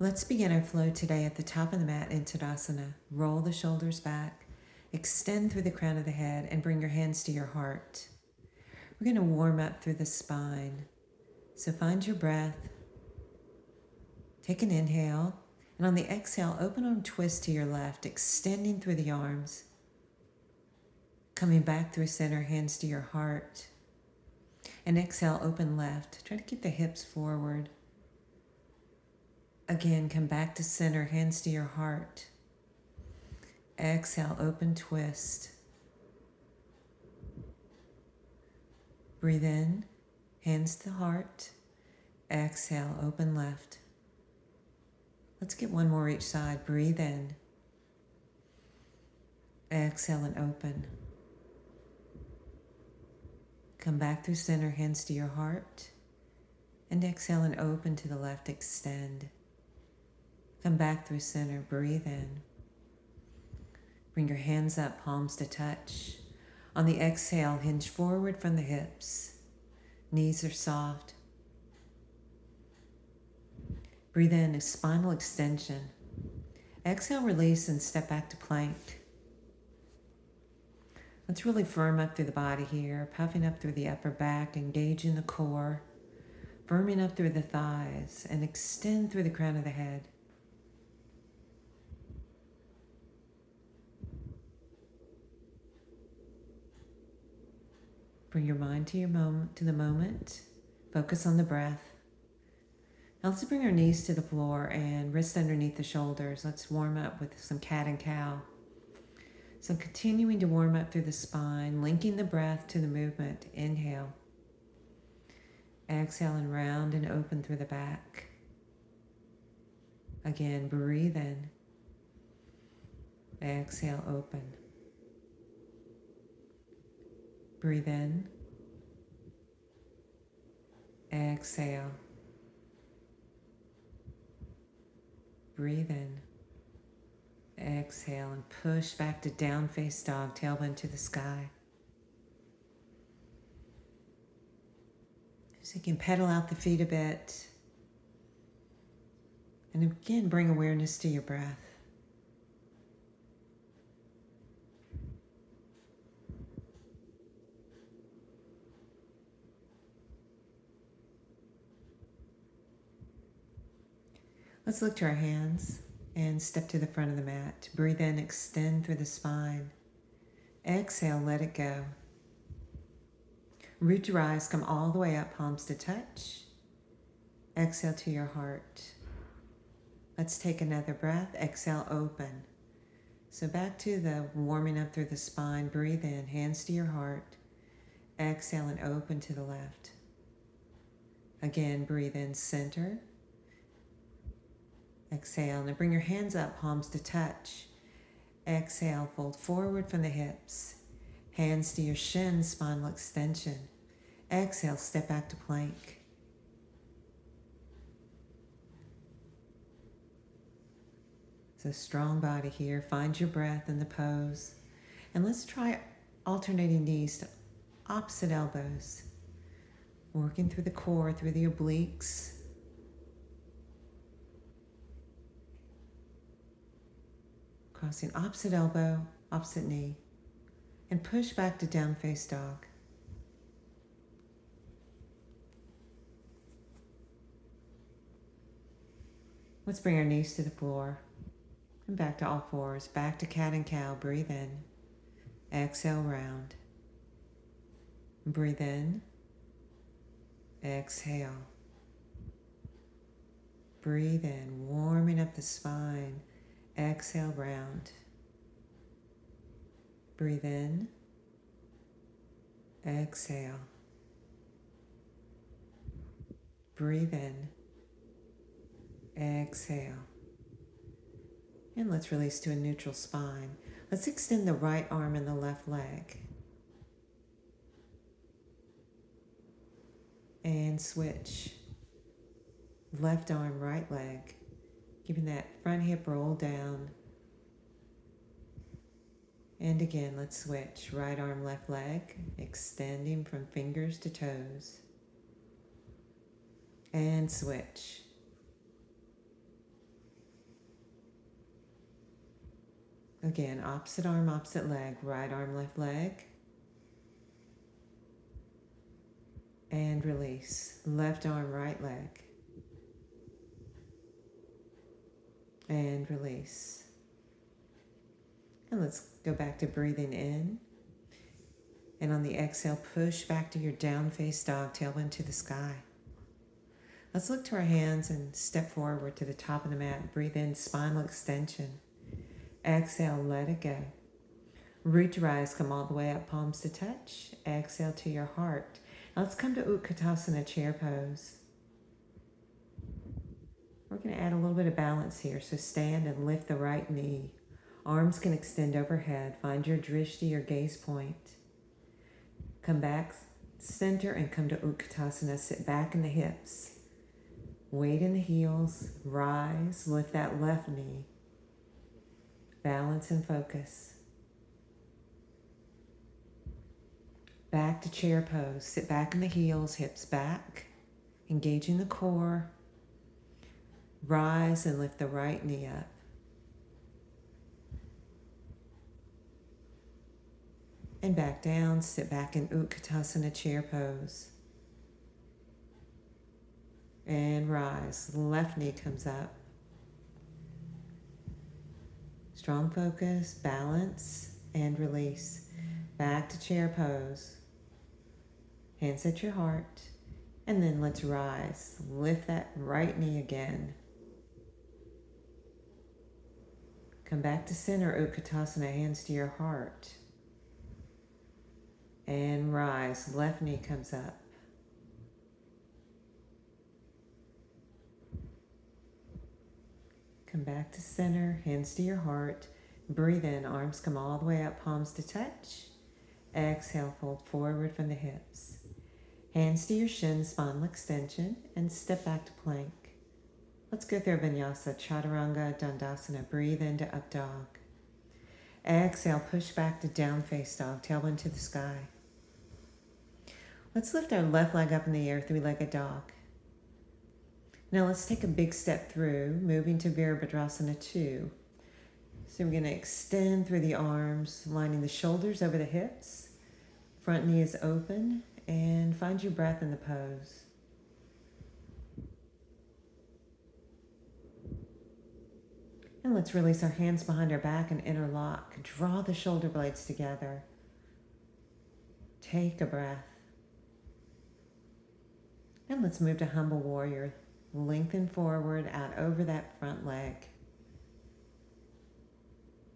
Let's begin our flow today at the top of the mat in Tadasana. Roll the shoulders back, extend through the crown of the head, and bring your hands to your heart. We're going to warm up through the spine. So find your breath. Take an inhale, and on the exhale, open arm twist to your left, extending through the arms. Coming back through center, hands to your heart. And exhale, open left. Try to keep the hips forward. Again, come back to center, hands to your heart. Exhale, open twist. Breathe in, hands to the heart. Exhale, open left. Let's get one more each side. Breathe in. Exhale and open. Come back through center, hands to your heart. And exhale and open to the left, extend. Come back through center, breathe in. Bring your hands up, palms to touch. On the exhale, hinge forward from the hips. Knees are soft. Breathe in, a spinal extension. Exhale, release, and step back to plank. Let's really firm up through the body here, puffing up through the upper back, engaging the core, firming up through the thighs, and extend through the crown of the head. Bring your mind to the moment. Focus on the breath. Now let's bring our knees to the floor and wrists underneath the shoulders. Let's warm up with some cat and cow. So continuing to warm up through the spine, linking the breath to the movement. Inhale. Exhale and round and open through the back. Again, breathe in. Exhale, open. Breathe in. Exhale. Breathe in. Exhale and push back to down face dog, tailbone to the sky. So you can pedal out the feet a bit. And again, bring awareness to your breath. Let's look to our hands and step to the front of the mat. Breathe in, extend through the spine. Exhale, let it go. Root your eyes, come all the way up, palms to touch. Exhale to your heart. Let's take another breath. Exhale, open. So back to the warming up through the spine. Breathe in, hands to your heart. Exhale and open to the left. Again, breathe in, center. Exhale, and bring your hands up, palms to touch. Exhale, fold forward from the hips. Hands to your shins, spinal extension. Exhale, step back to plank. So strong body here. Find your breath in the pose. And let's try alternating knees to opposite elbows. Working through the core, through the obliques. Crossing opposite elbow, opposite knee, and push back to down face dog. Let's bring our knees to the floor and back to all fours, back to cat and cow. Breathe in, exhale, round. Breathe in, exhale. Breathe in, warming up the spine. Exhale, round. Breathe in. Exhale. Breathe in. Exhale. And let's release to a neutral spine. Let's extend the right arm and the left leg. And switch. Left arm, right leg. Giving that front hip roll down. And again, let's switch. Right arm, left leg, extending from fingers to toes. And switch. Again, opposite arm, opposite leg, right arm, left leg. And release. Left arm, right leg. And release. And let's go back to breathing in. And on the exhale, push back to your down face dog, tailwind to the sky. Let's look to our hands and step forward to the top of the mat. Breathe in, spinal extension. Exhale, let it go. Root to rise, come all the way up, palms to touch. Exhale to your heart. Now let's come to Utkatasana, chair pose. We're going to add a little bit of balance here. So stand and lift the right knee. Arms can extend overhead. Find your drishti, your gaze point. Come back, center, and come to Utkatasana. Sit back in the hips. Weight in the heels. Rise, lift that left knee. Balance and focus. Back to chair pose. Sit back in the heels, hips back. Engaging the core. Rise and lift the right knee up. And back down, sit back in Utkatasana, chair pose. And rise, left knee comes up. Strong focus, balance, and release. Back to chair pose. Hands at your heart. And then let's rise. Lift that right knee again. Come back to center, Utkatasana, hands to your heart. And rise, left knee comes up. Come back to center, hands to your heart. Breathe in, arms come all the way up, palms to touch. Exhale, fold forward from the hips. Hands to your shins, spinal extension, and step back to plank. Let's go through Vinyasa, Chaturanga, Dandasana. Breathe into up dog. Exhale, push back to down face dog, tailwind to the sky. Let's lift our left leg up in the air, three-legged dog. Now let's take a big step through, moving to Virabhadrasana 2. So we're going to extend through the arms, lining the shoulders over the hips. Front knee is open, and find your breath in the pose. And let's release our hands behind our back and interlock. Draw the shoulder blades together. Take a breath. And let's move to humble warrior. Lengthen forward, out over that front leg.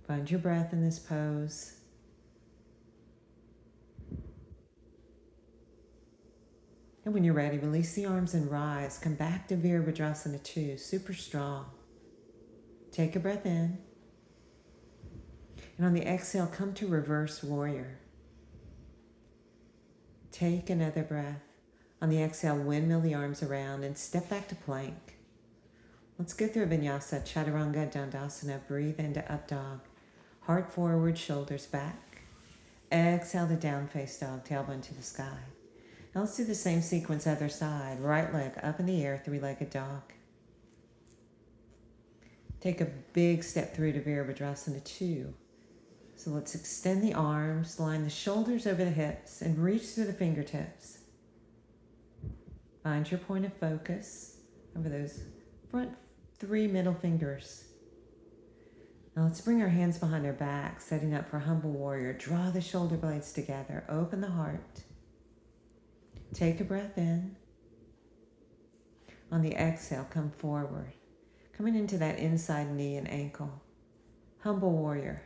Find your breath in this pose. And when you're ready, release the arms and rise. Come back to Virabhadrasana 2, super strong. Take a breath in. And on the exhale, come to reverse warrior. Take another breath. On the exhale, windmill the arms around and step back to plank. Let's go through Vinyasa, Chaturanga, Dandasana. Breathe into up dog. Heart forward, shoulders back. Exhale to down face dog, tailbone to the sky. Now let's do the same sequence other side. Right leg up in the air, three-legged dog. Take a big step through to Virabhadrasana 2. So let's extend the arms, line the shoulders over the hips, and reach through the fingertips. Find your point of focus over those front 3 middle fingers. Now let's bring our hands behind our back, setting up for humble warrior. Draw the shoulder blades together. Open the heart. Take a breath in. On the exhale, come forward. Coming into that inside knee and ankle. Humble warrior.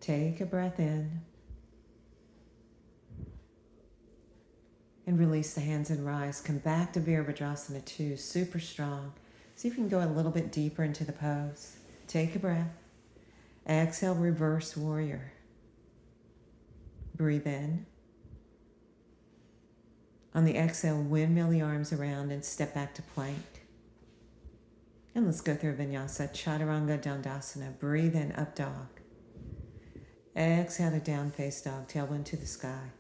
Take a breath in. And release the hands and rise. Come back to Virabhadrasana 2, super strong. See if you can go a little bit deeper into the pose. Take a breath. Exhale, reverse warrior. Breathe in. On the exhale, windmill the arms around and step back to plank. And let's go through Vinyasa, Chaturanga, Dandasana. Breathe in, up dog. Exhale to down face dog, tailwind to the sky.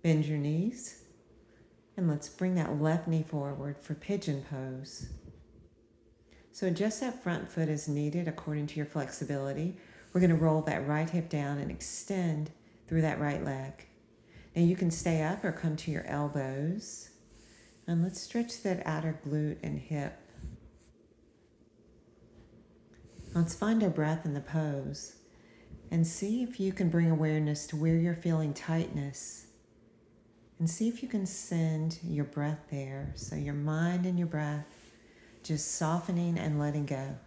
Bend your knees. And let's bring that left knee forward for pigeon pose. So adjust that front foot as needed according to your flexibility. We're going to roll that right hip down and extend through that right leg. Now you can stay up or come to your elbows. And let's stretch that outer glute and hip. Let's find our breath in the pose and see if you can bring awareness to where you're feeling tightness. And see if you can send your breath there. So your mind and your breath just softening and letting go.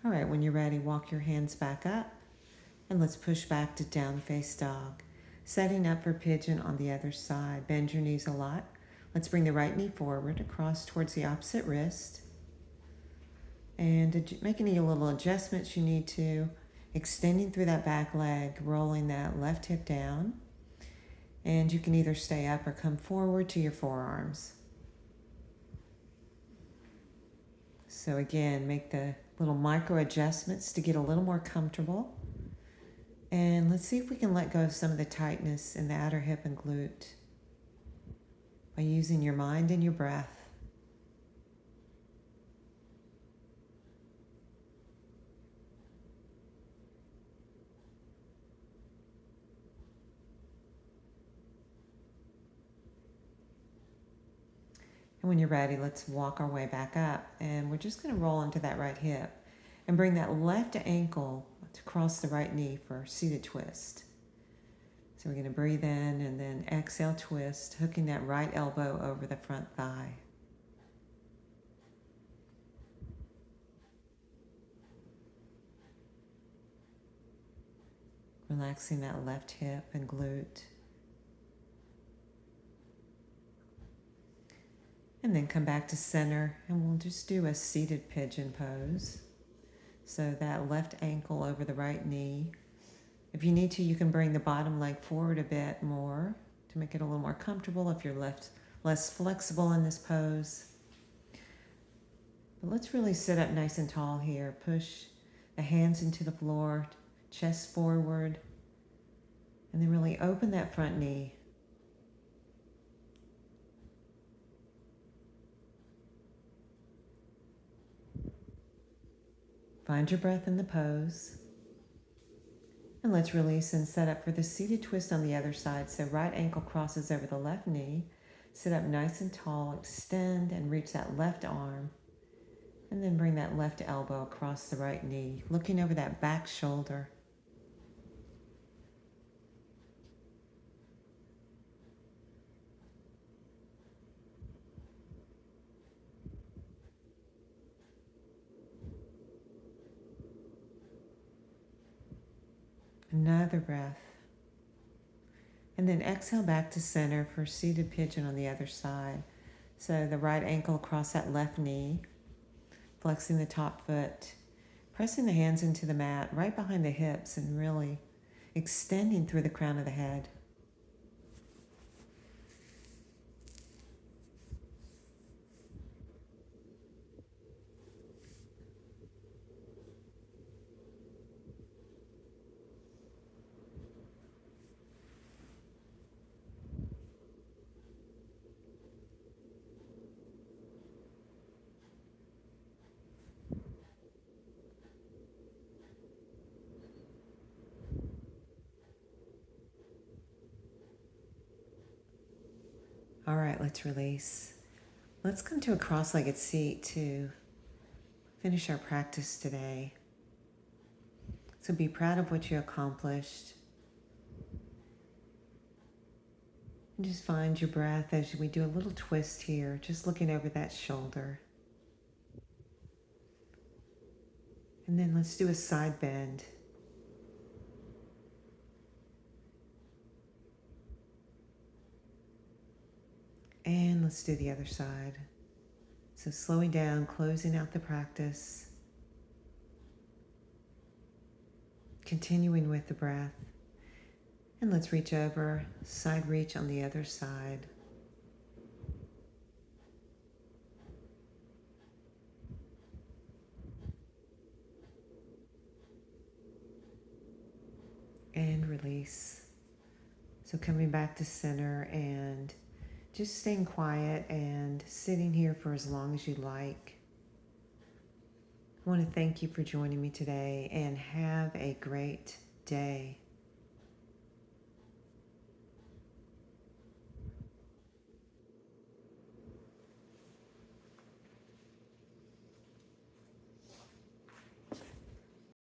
All right, when you're ready, walk your hands back up and let's push back to down face dog. Setting up for pigeon on the other side. Bend your knees a lot. Let's bring the right knee forward across towards the opposite wrist. And make any little adjustments you need to. Extending through that back leg, rolling that left hip down. And you can either stay up or come forward to your forearms. So again, make the little micro adjustments to get a little more comfortable. And let's see if we can let go of some of the tightness in the outer hip and glute by using your mind and your breath. And when you're ready, let's walk our way back up. And we're just going to roll into that right hip and bring that left ankle to cross the right knee for seated twist. So we're going to breathe in and then exhale, twist, hooking that right elbow over the front thigh. Relaxing that left hip and glute. And then come back to center and we'll just do a seated pigeon pose. So that left ankle over the right knee. If you need to, you can bring the bottom leg forward a bit more to make it a little more comfortable if you're less flexible in this pose. But let's really sit up nice and tall here. Push the hands into the floor, chest forward, and then really open that front knee. Find your breath in the pose. And let's release and set up for the seated twist on the other side. So right ankle crosses over the left knee. Sit up nice and tall, extend and reach that left arm. And then bring that left elbow across the right knee, looking over that back shoulder. Another breath. And then exhale back to center for seated pigeon on the other side. So the right ankle across that left knee, flexing the top foot, pressing the hands into the mat right behind the hips and really extending through the crown of the head. All right, let's release. Let's come to a cross-legged seat to finish our practice today. So be proud of what you accomplished. And just find your breath as we do a little twist here, just looking over that shoulder. And then let's do a side bend. And let's do the other side. So slowing down, closing out the practice. Continuing with the breath. And let's reach over, side reach on the other side. And release. So coming back to center and just staying quiet and sitting here for as long as you like. I want to thank you for joining me today and have a great day.